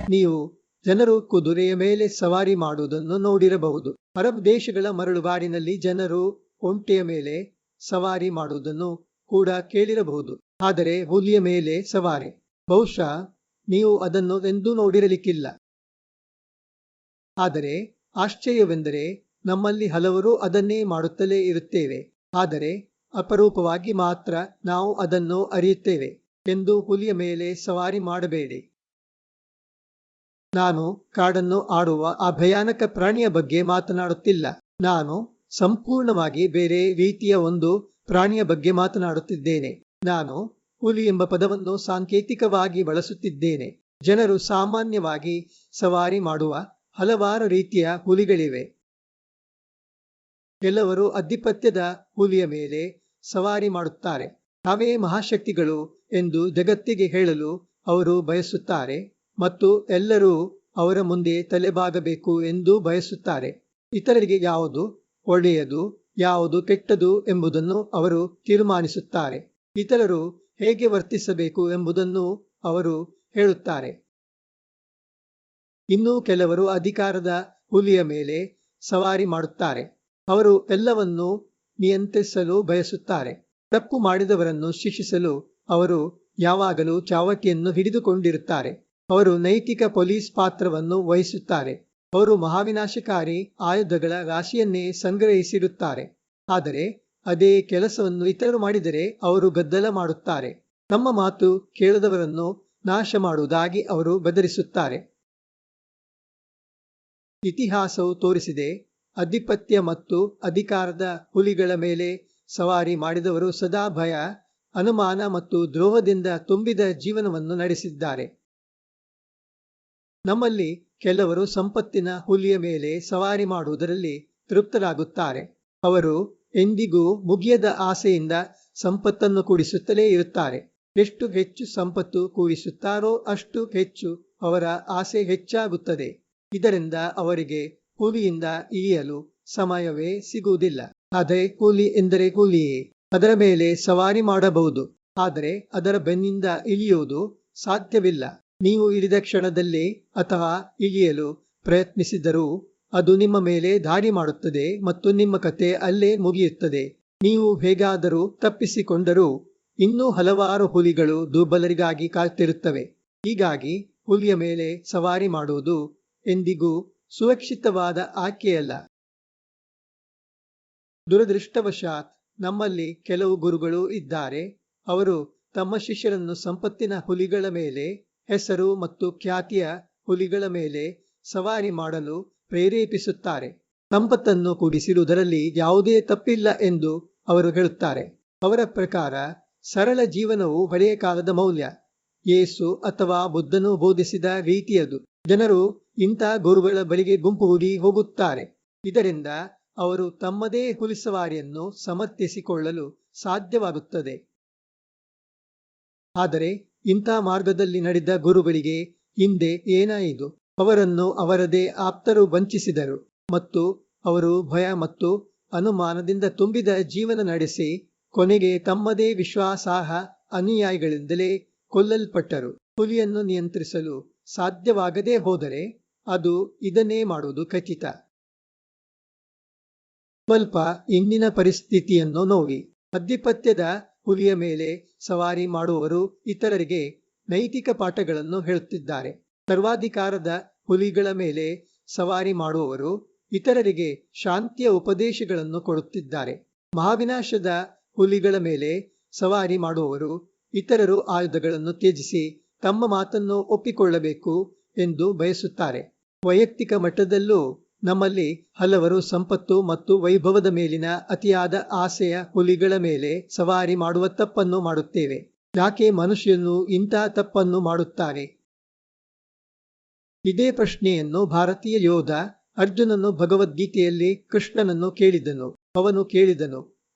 ನೀವು ಜನರು ಕುದುರೆಯ ಮೇಲೆ ಸವಾರಿ ಮಾಡುವುದನ್ನು ನೋಡಿರಬಹುದು. ಅರಬ್ ದೇಶಗಳ ಮರಳುಗಾಡಿನಲ್ಲಿ ಜನರು ಒಂಟೆಯ ಮೇಲೆ ಸವಾರಿ ಮಾಡುವುದನ್ನು ಕೂಡ ಕೇಳಿರಬಹುದು. ಆದರೆ ಹುಲಿಯ ಮೇಲೆ ಸವಾರಿ ಬಹುಶಃ ನೀವು ಅದನ್ನು ಎಂದೂ ನೋಡಿರಲಿಕ್ಕಿಲ್ಲ. ಆದರೆ ಆಶ್ಚರ್ಯವೆಂದರೆ ನಮ್ಮಲ್ಲಿ ಹಲವರು ಅದನ್ನೇ ಮಾಡುತ್ತಲೇ ಇರುತ್ತೇವೆ. ಆದರೆ ಅಪರೂಪವಾಗಿ ಮಾತ್ರ ನಾವು ಅದನ್ನು ಅರಿಯುತ್ತೇವೆ. ಎಂದು ಹುಲಿಯ ಮೇಲೆ ಸವಾರಿ ಮಾಡಬೇಡಿ. ನಾನು ಕಾಡನ್ನು ಆಡುವ ಆ ಭಯಾನಕ ಪ್ರಾಣಿಯ ಬಗ್ಗೆ ಮಾತನಾಡುತ್ತಿಲ್ಲ. ನಾನು ಸಂಪೂರ್ಣವಾಗಿ ಬೇರೆ ರೀತಿಯ ಒಂದು ಪ್ರಾಣಿಯ ಬಗ್ಗೆ ಮಾತನಾಡುತ್ತಿದ್ದೇನೆ. ನಾನು ಹುಲಿ ಎಂಬ ಪದವನ್ನು ಸಾಂಕೇತಿಕವಾಗಿ ಬಳಸುತ್ತಿದ್ದೇನೆ. ಜನರು ಸಾಮಾನ್ಯವಾಗಿ ಸವಾರಿ ಮಾಡುವ ಹಲವಾರು ರೀತಿಯ ಹುಲಿಗಳಿವೆ. ಕೆಲವರು ಅಧಿಪತ್ಯದ ಹುಲಿಯ ಮೇಲೆ ಸವಾರಿ ಮಾಡುತ್ತಾರೆ. ತಾವೇ ಮಹಾಶಕ್ತಿಗಳು ಎಂದು ಜಗತ್ತಿಗೆ ಹೇಳಲು ಅವರು ಬಯಸುತ್ತಾರೆ ಮತ್ತು ಎಲ್ಲರೂ ಅವರ ಮುಂದೆ ತಲೆಬಾಗಬೇಕು ಎಂದು ಬಯಸುತ್ತಾರೆ. ಇತರರಿಗೆ ಯಾವುದು ಒಳ್ಳೆಯದು ಯಾವುದು ಕೆಟ್ಟದು ಎಂಬುದನ್ನು ಅವರು ತೀರ್ಮಾನಿಸುತ್ತಾರೆ. ಇತರರು ಹೇಗೆ ವರ್ತಿಸಬೇಕು ಎಂಬುದನ್ನು ಅವರು ಹೇಳುತ್ತಾರೆ. ಇನ್ನೂ ಕೆಲವರು ಅಧಿಕಾರದ ಹುಲಿಯ ಮೇಲೆ ಸವಾರಿ ಮಾಡುತ್ತಾರೆ. ಅವರು ಎಲ್ಲವನ್ನೂ ನಿಯಂತ್ರಿಸಲು ಬಯಸುತ್ತಾರೆ. ತಪ್ಪು ಮಾಡಿದವರನ್ನು ಶಿಕ್ಷಿಸಲು ಅವರು ಯಾವಾಗಲೂ ಚಾವಟಿಯನ್ನು ಹಿಡಿದುಕೊಂಡಿರುತ್ತಾರೆ. ಅವರು ನೈತಿಕ ಪೊಲೀಸ್ ಪಾತ್ರವನ್ನು ವಹಿಸುತ್ತಾರೆ. ಅವರು ಮಹಾವಿನಾಶಕಾರಿ ಆಯುಧಗಳ ರಾಶಿಯನ್ನೇ ಸಂಗ್ರಹಿಸಿರುತ್ತಾರೆ. ಆದರೆ ಅದೇ ಕೆಲಸವನ್ನು ಇತರರು ಮಾಡಿದರೆ ಅವರು ಗದ್ದಲ ಮಾಡುತ್ತಾರೆ. ತಮ್ಮ ಮಾತು ಕೇಳದವರನ್ನು ನಾಶ ಮಾಡುವುದಾಗಿ ಅವರು ಬೆದರಿಸುತ್ತಾರೆ. ಇತಿಹಾಸವು ತೋರಿಸಿದೆ, ಅಧಿಪತ್ಯ ಮತ್ತು ಅಧಿಕಾರದ ಹುಲಿಗಳ ಮೇಲೆ ಸವಾರಿ ಮಾಡಿದವರು ಸದಾ ಭಯ, ಅನುಮಾನ ಮತ್ತು ದ್ರೋಹದಿಂದ ತುಂಬಿದ ಜೀವನವನ್ನು ನಡೆಸಿದ್ದಾರೆ. ನಮ್ಮಲ್ಲಿ ಕೆಲವರು ಸಂಪತ್ತಿನ ಹುಲಿಯ ಮೇಲೆ ಸವಾರಿ ಮಾಡುವುದರಲ್ಲಿ ತೃಪ್ತರಾಗುತ್ತಾರೆ. ಅವರು ಎಂದಿಗೂ ಮುಗಿಯದ ಆಸೆಯಿಂದ ಸಂಪತ್ತನ್ನು ಕೂಡಿಸುತ್ತಲೇ ಇರುತ್ತಾರೆ. ಎಷ್ಟು ಹೆಚ್ಚು ಸಂಪತ್ತು ಕೂಡಿಸುತ್ತಾರೋ ಅಷ್ಟು ಹೆಚ್ಚು ಅವರ ಆಸೆ ಹೆಚ್ಚಾಗುತ್ತದೆ. ಇದರಿಂದ ಅವರಿಗೆ ಹುಲಿಯಿಂದ ಇಳಿಯಲು ಸಮಯವೇ ಸಿಗುವುದಿಲ್ಲ. ಆದರೆ ಹುಲಿ ಎಂದರೆ ಹುಲಿಯೇ. ಅದರ ಮೇಲೆ ಸವಾರಿ ಮಾಡಬಹುದು, ಆದರೆ ಅದರ ಬೆನ್ನಿಂದ ಇಳಿಯುವುದು ಸಾಧ್ಯವಿಲ್ಲ. ನೀವು ಇಳಿದ ಕ್ಷಣದಲ್ಲಿ ಅಥವಾ ಇಳಿಯಲು ಪ್ರಯತ್ನಿಸಿದರೂ ಅದು ನಿಮ್ಮ ಮೇಲೆ ದಾಳಿ ಮಾಡುತ್ತದೆ ಮತ್ತು ನಿಮ್ಮ ಕತೆ ಅಲ್ಲೇ ಮುಗಿಯುತ್ತದೆ. ನೀವು ಹೇಗಾದರೂ ತಪ್ಪಿಸಿಕೊಂಡರೂ ಇನ್ನೂ ಹಲವಾರು ಹುಲಿಗಳು ದುರ್ಬಲರಿಗಾಗಿ ಕಾಯ್ತಿರುತ್ತವೆ. ಹೀಗಾಗಿ ಹುಲಿಯ ಮೇಲೆ ಸವಾರಿ ಮಾಡುವುದು ಎಂದಿಗೂ ಸುರಕ್ಷಿತವಾದ ಆಯ್ಕೆಯಲ್ಲ. ದುರದೃಷ್ಟವಶಾತ್ ನಮ್ಮಲ್ಲಿ ಕೆಲವು ಗುರುಗಳು ಇದ್ದಾರೆ. ಅವರು ತಮ್ಮ ಶಿಷ್ಯರನ್ನು ಸಂಪತ್ತಿನ ಹುಲಿಗಳ ಮೇಲೆ, ಹೆಸರು ಮತ್ತು ಖ್ಯಾತಿಯ ಹುಲಿಗಳ ಮೇಲೆ ಸವಾರಿ ಮಾಡಲು ಪ್ರೇರೇಪಿಸುತ್ತಾರೆ. ಸಂಪತ್ತನ್ನು ಕೂಡಿಸಿರುವುದರಲ್ಲಿ ಯಾವುದೇ ತಪ್ಪಿಲ್ಲ ಎಂದು ಅವರು ಹೇಳುತ್ತಾರೆ. ಅವರ ಪ್ರಕಾರ ಸರಳ ಜೀವನವು ಹಳೆಯ ಕಾಲದ ಮೌಲ್ಯ. ಯೇಸು ಅಥವಾ ಬುದ್ಧನು ಬೋಧಿಸಿದ ರೀತಿಯದು. ಜನರು ಇಂಥ ಗುರುಗಳ ಬಳಿಗೆ ಗುಂಪುಗೂಡಿ ಹೋಗುತ್ತಾರೆ. ಇದರಿಂದ ಅವರು ತಮ್ಮದೇ ಹುಲಿಸವಾರಿಯನ್ನು ಸಮರ್ಥಿಸಿಕೊಳ್ಳಲು ಸಾಧ್ಯವಾಗುತ್ತದೆ. ಆದರೆ ಇಂಥ ಮಾರ್ಗದಲ್ಲಿ ನಡೆದ ಗುರುಗಳಿಗೆ ಹಿಂದೆ ಏನಾಯಿತು? ಅವರನ್ನು ಅವರದೇ ಆಪ್ತರು ವಂಚಿಸಿದರು ಮತ್ತು ಅವರು ಭಯ ಮತ್ತು ಅನುಮಾನದಿಂದ ತುಂಬಿದ ಜೀವನ ನಡೆಸಿ ಕೊನೆಗೆ ತಮ್ಮದೇ ವಿಶ್ವಾಸಾರ್ಹ ಅನುಯಾಯಿಗಳಿಂದಲೇ ಕೊಲ್ಲಲ್ಪಟ್ಟರು. ಹುಲಿಯನ್ನು ನಿಯಂತ್ರಿಸಲು ಸಾಧ್ಯವಾಗದೇ ಹೋದರೆ ಅದು ಇದನ್ನೇ ಮಾಡುವುದು ಖಚಿತ. ಸ್ವಲ್ಪ ಇಂದಿನ ಪರಿಸ್ಥಿತಿಯನ್ನು ನೋಡಿ. ಅಧಿಪತ್ಯದ ಹುಲಿಯ ಮೇಲೆ ಸವಾರಿ ಮಾಡುವವರು ಇತರರಿಗೆ ನೈತಿಕ ಪಾಠಗಳನ್ನು ಹೇಳುತ್ತಿದ್ದಾರೆ. ಸರ್ವಾಧಿಕಾರದ ಹುಲಿಗಳ ಮೇಲೆ ಸವಾರಿ ಮಾಡುವವರು ಇತರರಿಗೆ ಶಾಂತಿಯ ಉಪದೇಶಗಳನ್ನು ಕೊಡುತ್ತಿದ್ದಾರೆ. ಮಹಾವಿನಾಶದ ಹುಲಿಗಳ ಮೇಲೆ ಸವಾರಿ ಮಾಡುವವರು ಇತರರು ಆಯುಧಗಳನ್ನು ತ್ಯಜಿಸಿ ತಮ್ಮ ಮಾತನ್ನು ಒಪ್ಪಿಕೊಳ್ಳಬೇಕು ಎಂದು ಬಯಸುತ್ತಾರೆ. ವೈಯಕ್ತಿಕ ಮಟ್ಟದಲ್ಲೂ ನಮ್ಮಲ್ಲಿ ಹಲವರು ಸಂಪತ್ತು ಮತ್ತು ವೈಭವದ ಮೇಲಿನ ಅತಿಯಾದ ಆಸೆಯ ಹುಲಿಗಳ ಮೇಲೆ ಸವಾರಿ ಮಾಡುವ ತಪ್ಪನ್ನು ಮಾಡುತ್ತೇವೆ. ಯಾಕೆ ಮನುಷ್ಯನು ಇಂಥ ತಪ್ಪನ್ನು ಮಾಡುತ್ತಾನೆ? ಇದೇ ಪ್ರಶ್ನೆಯನ್ನು ಭಾರತೀಯ ಯೋಧ ಅರ್ಜುನನು ಭಗವದ್ಗೀತೆಯಲ್ಲಿ ಕೃಷ್ಣನನ್ನು ಕೇಳಿದನು. ಅವನು ಕೇಳಿದನು,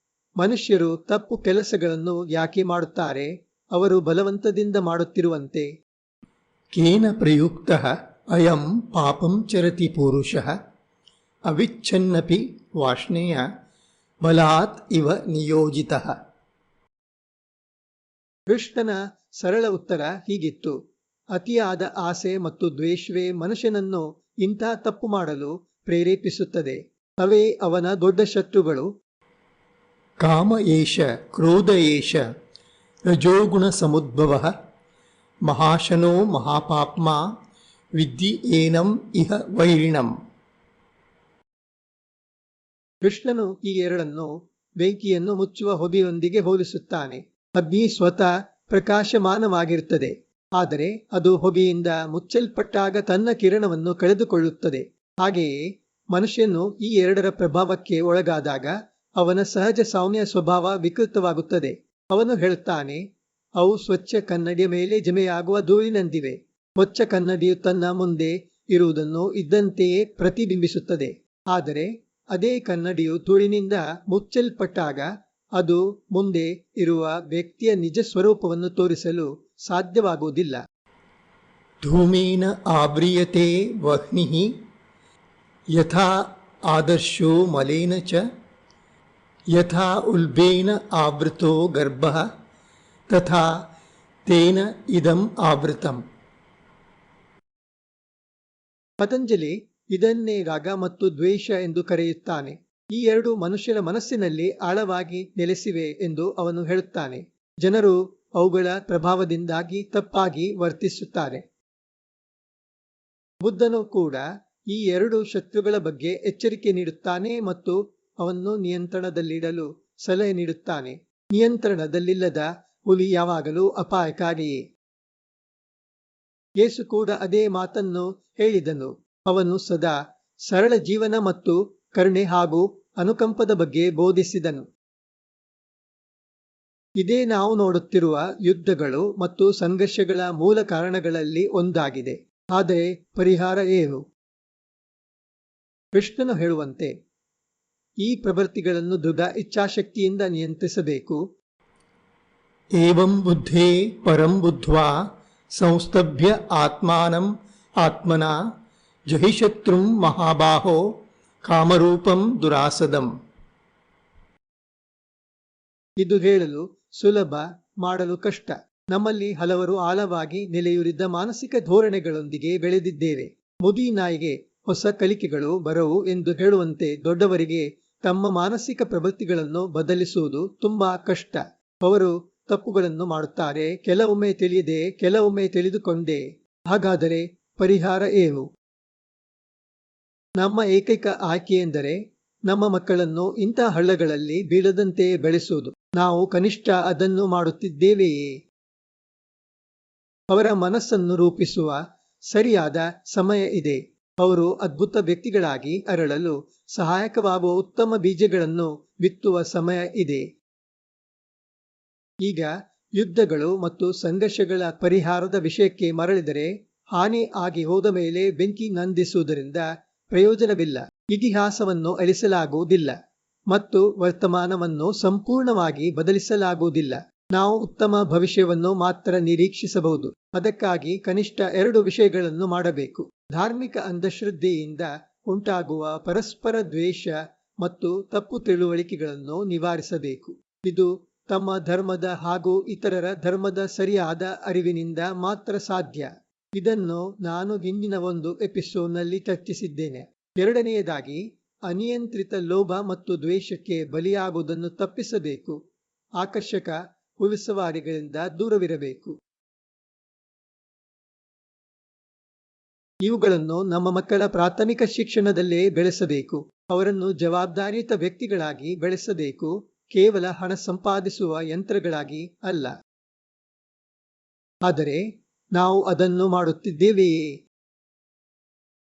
ಮನುಷ್ಯರು ತಪ್ಪು ಕೆಲಸಗಳನ್ನು ಯಾಕೆ ಮಾಡುತ್ತಾರೆ? ಅವರು ಬಲವಂತದಿಂದ ಮಾಡುತ್ತಿರುವಂತೆ. ಕೇನ ಪ್ರಯುಕ್ತಃ ಅಯಂ ಪಾಪಂ ಚರತಿ ಪುರುಷಃ ಅವಿಚ್ಛನ್ನಪಿ ವಾಷ್ಣೇಯ ಬಲಾತ್ ಇವ ನಿಯೋಜಿತಃ. ಕೃಷ್ಣನ ಸರಳ ಉತ್ತರ ಹೀಗಿತ್ತು, ಅತಿಯಾದ ಆಸೆ ಮತ್ತು ದ್ವೇಷವೇ ಮನುಷ್ಯನನ್ನು ಇಂಥ ತಪ್ಪು ಮಾಡಲು ಪ್ರೇರೇಪಿಸುತ್ತದೆ. ಅವೇ ಅವನ ದೊಡ್ಡ ಶತ್ರುಗಳು. ಕಾಮ ಏಷ ಕ್ರೋಧ ಏಷ ರಜೋಗುಣ ಸಮುದ್ಭವ ಮಹಾಶನೋ ಮಹಾಪಾಪ್ಮ ವಿದ್ಧಿ ಏನಂ ಇಹ ವೈರಿಣಂ. ಕೃಷ್ಣನು ಈ ಎರಡನ್ನು ಬೆಂಕಿಯನ್ನು ಮುಚ್ಚುವ ಹೊಗೆಯೊಂದಿಗೆ ಹೋಲಿಸುತ್ತಾನೆ. ಅಗ್ನಿ ಸ್ವತಃ ಪ್ರಕಾಶಮಾನವಾಗಿರುತ್ತದೆ, ಆದರೆ ಅದು ಹೊಗೆಯಿಂದ ಮುಚ್ಚಲ್ಪಟ್ಟಾಗ ತನ್ನ ಕಿರಣವನ್ನು ಕಳೆದುಕೊಳ್ಳುತ್ತದೆ. ಹಾಗೆಯೇ ಮನುಷ್ಯನು ಈ ಎರಡರ ಪ್ರಭಾವಕ್ಕೆ ಒಳಗಾದಾಗ ಅವನ ಸಹಜ ಸೌಮ್ಯ ಸ್ವಭಾವ ವಿಕೃತವಾಗುತ್ತದೆ. ಅವನು ಹೇಳುತ್ತಾನೆ, ಅವು ಸ್ವಚ್ಛ ಕನ್ನಡಿಯ ಮೇಲೆ ಜಮೆಯಾಗುವ ಧೂಳಿನಂತಿವೆ. ಸ್ವಚ್ಛ ಕನ್ನಡಿಯು ತನ್ನ ಮುಂದೆ ಇರುವುದನ್ನು ಇದ್ದಂತೆಯೇ ಪ್ರತಿಬಿಂಬಿಸುತ್ತದೆ, ಆದರೆ ಅದೇ ಕನ್ನಡಿಯು ಧೂಳಿನಿಂದ ಮುಚ್ಚಲ್ಪಟ್ಟಾಗ ಅದು ಮುಂದೆ ಇರುವ ವ್ಯಕ್ತಿಯ ನಿಜ ಸ್ವರೂಪವನ್ನು ತೋರಿಸಲು ಸಾಧ್ಯವಾಗುವುದಿಲ್ಲ. ಧೂಮೇನ ಆವ್ರಿಯತೆ ವಹ್ನಿಃ ಯಥಾ ಆದರ್ಶೋ ಮಲೇನ ಚ ಯಥಾ ಉಲ್ಬೇನ ಆವೃತೋ ಗರ್ಭಃ ತಥಾ ತೇನ ಇದಂ ಆವೃತಂ. ಪತಂಜಲಿ ಇದನ್ನೇ ರಾಗ ಮತ್ತು ದ್ವೇಷ ಎಂದು ಕರೆಯುತ್ತಾನೆ. ಈ ಎರಡು ಮನುಷ್ಯರ ಮನಸ್ಸಿನಲ್ಲಿ ಆಳವಾಗಿ ನೆಲೆಸಿವೆ ಎಂದು ಅವನು ಹೇಳುತ್ತಾನೆ. ಜನರು ಅವುಗಳ ಪ್ರಭಾವದಿಂದಾಗಿ ತಪ್ಪಾಗಿ ವರ್ತಿಸುತ್ತಾರೆ. ಬುದ್ಧನು ಕೂಡ ಈ ಎರಡು ಶತ್ರುಗಳ ಬಗ್ಗೆ ಎಚ್ಚರಿಕೆ ನೀಡುತ್ತಾನೆ ಮತ್ತು ಅವನ್ನು ನಿಯಂತ್ರಣದಲ್ಲಿಡಲು ಸಲಹೆ ನೀಡುತ್ತಾನೆ. ನಿಯಂತ್ರಣದಲ್ಲಿಲ್ಲದ ಹುಲಿ ಯಾವಾಗಲೂ ಅಪಾಯಕಾರಿಯೇ. ಯೇಸು ಕೂಡ ಅದೇ ಮಾತನ್ನು ಹೇಳಿದನು. ಅವನು ಸದಾ ಸರಳ ಜೀವನ ಮತ್ತು ಕರುಣೆ ಹಾಗೂ ಅನುಕಂಪದ ಬಗ್ಗೆ ಬೋಧಿಸಿದನು. ಇದೇ ನಾವು ನೋಡುತ್ತಿರುವ ಯುದ್ಧಗಳು ಮತ್ತು ಸಂಘರ್ಷಗಳ ಮೂಲ ಕಾರಣಗಳಲ್ಲಿ ಒಂದಾಗಿದೆ. ಆದರೆ ಪರಿಹಾರ ಏನು? ಕೃಷ್ಣನು ಹೇಳುವಂತೆ ಈ ಪ್ರವೃತ್ತಿಗಳನ್ನು ದೃಢ ಇಚ್ಛಾಶಕ್ತಿಯಿಂದ ನಿಯಂತ್ರಿಸಬೇಕು. ಏವಂ ಬುದ್ಧೇ ಪರಂ ಬುದ್ಧ್ವಾ ಸಂಸ್ತಭ್ಯ ಆತ್ಮಾನಂ ಆತ್ಮನಾ ಜಹಿಶತ್ರುಂ ಮಹಾಬಾಹೋ ಕಾಮರೂಪಂ ದುರಾಸದಂ. ಇದು ಹೇಳಲು ಸುಲಭ, ಮಾಡಲು ಕಷ್ಟ. ನಮ್ಮಲ್ಲಿ ಹಲವರು ಆಳವಾಗಿ ನೆಲೆಯೂರಿದ್ದ ಮಾನಸಿಕ ಧೋರಣೆಗಳೊಂದಿಗೆ ಬೆಳೆದಿದ್ದೇವೆ. ಮುದಿ ನಾಯಿಗೆ ಹೊಸ ಕಲಿಕೆಗಳು ಬರವು ಎಂದು ಹೇಳುವಂತೆ ದೊಡ್ಡವರಿಗೆ ತಮ್ಮ ಮಾನಸಿಕ ಪ್ರವೃತ್ತಿಗಳನ್ನು ಬದಲಿಸುವುದು ತುಂಬಾ ಕಷ್ಟ. ಅವರು ತಪ್ಪುಗಳನ್ನು ಮಾಡುತ್ತಾರೆ, ಕೆಲವೊಮ್ಮೆ ತಿಳಿಯದೆ, ಕೆಲವೊಮ್ಮೆ ತಿಳಿದುಕೊಂಡೇ. ಹಾಗಾದರೆ ಪರಿಹಾರ ಏನು? ನಮ್ಮ ಏಕೈಕ ಆಯ್ಕೆಯೆಂದರೆ ನಮ್ಮ ಮಕ್ಕಳನ್ನು ಇಂಥ ಹಳ್ಳಗಳಲ್ಲಿ ಬೀಳದಂತೆ ಬೆಳೆಸುವುದು. ನಾವು ಕನಿಷ್ಠ ಅದನ್ನು ಮಾಡುತ್ತಿದ್ದೇವೆಯೇ? ಅವರ ಮನಸ್ಸನ್ನು ರೂಪಿಸುವ ಸರಿಯಾದ ಸಮಯ ಇದೆ. ಅವರು ಅದ್ಭುತ ವ್ಯಕ್ತಿಗಳಾಗಿ ಅರಳಲು ಸಹಾಯಕವಾಗುವ ಉತ್ತಮ ಬೀಜಗಳನ್ನು ಬಿತ್ತುವ ಸಮಯ ಇದೆ. ಈಗ ಯುದ್ಧಗಳು ಮತ್ತು ಸಂಘರ್ಷಗಳ ಪರಿಹಾರದ ವಿಷಯಕ್ಕೆ ಮರಳಿದರೆ, ಹಾನಿ ಆಗಿ ಹೋದ ಮೇಲೆ ಬೆಂಕಿ ನಂದಿಸುವುದರಿಂದ ಪ್ರಯೋಜನವಿಲ್ಲ. ಇತಿಹಾಸವನ್ನು ಅಳಿಸಲಾಗುವುದಿಲ್ಲ ಮತ್ತು ವರ್ತಮಾನವನ್ನು ಸಂಪೂರ್ಣವಾಗಿ ಬದಲಿಸಲಾಗುವುದಿಲ್ಲ. ನಾವು ಉತ್ತಮ ಭವಿಷ್ಯವನ್ನು ಮಾತ್ರ ನಿರೀಕ್ಷಿಸಬಹುದು. ಅದಕ್ಕಾಗಿ ಕನಿಷ್ಠ 2 ವಿಷಯಗಳನ್ನು ಮಾಡಬೇಕು. ಧಾರ್ಮಿಕ ಅಂಧಶ್ರದ್ಧೆಯಿಂದ ಉಂಟಾಗುವ ಪರಸ್ಪರ ದ್ವೇಷ ಮತ್ತು ತಪ್ಪು ತಿಳುವಳಿಕೆಗಳನ್ನು ನಿವಾರಿಸಬೇಕು. ಇದು ತಮ್ಮ ಧರ್ಮದ ಹಾಗೂ ಇತರರ ಧರ್ಮದ ಸರಿಯಾದ ಅರಿವಿನಿಂದ ಮಾತ್ರ ಸಾಧ್ಯ. ಇದನ್ನು ನಾನು ಹಿಂದಿನ ಒಂದು ಎಪಿಸೋಡ್ನಲ್ಲಿ ಚರ್ಚಿಸಿದ್ದೇನೆ. ಎರಡನೆಯದಾಗಿ, ಅನಿಯಂತ್ರಿತ ಲೋಭ ಮತ್ತು ದ್ವೇಷಕ್ಕೆ ಬಲಿಯಾಗುವುದನ್ನು ತಪ್ಪಿಸಬೇಕು. ಆಕರ್ಷಕ ಹುಲುಸವಾರಿಗಳಿಂದ ದೂರವಿರಬೇಕು. ಇವುಗಳನ್ನು ನಮ್ಮ ಮಕ್ಕಳ ಪ್ರಾಥಮಿಕ ಶಿಕ್ಷಣದಲ್ಲೇ ಬೆಳೆಸಬೇಕು. ಅವರನ್ನು ಜವಾಬ್ದಾರಿಯುತ ವ್ಯಕ್ತಿಗಳಾಗಿ ಬೆಳೆಸಬೇಕು, ಕೇವಲ ಹಣ ಸಂಪಾದಿಸುವ ಯಂತ್ರಗಳಾಗಿ ಅಲ್ಲ. ಆದರೆ ನಾವು ಅದನ್ನು ಮಾಡುತ್ತಿದ್ದೇವೆಯೇ?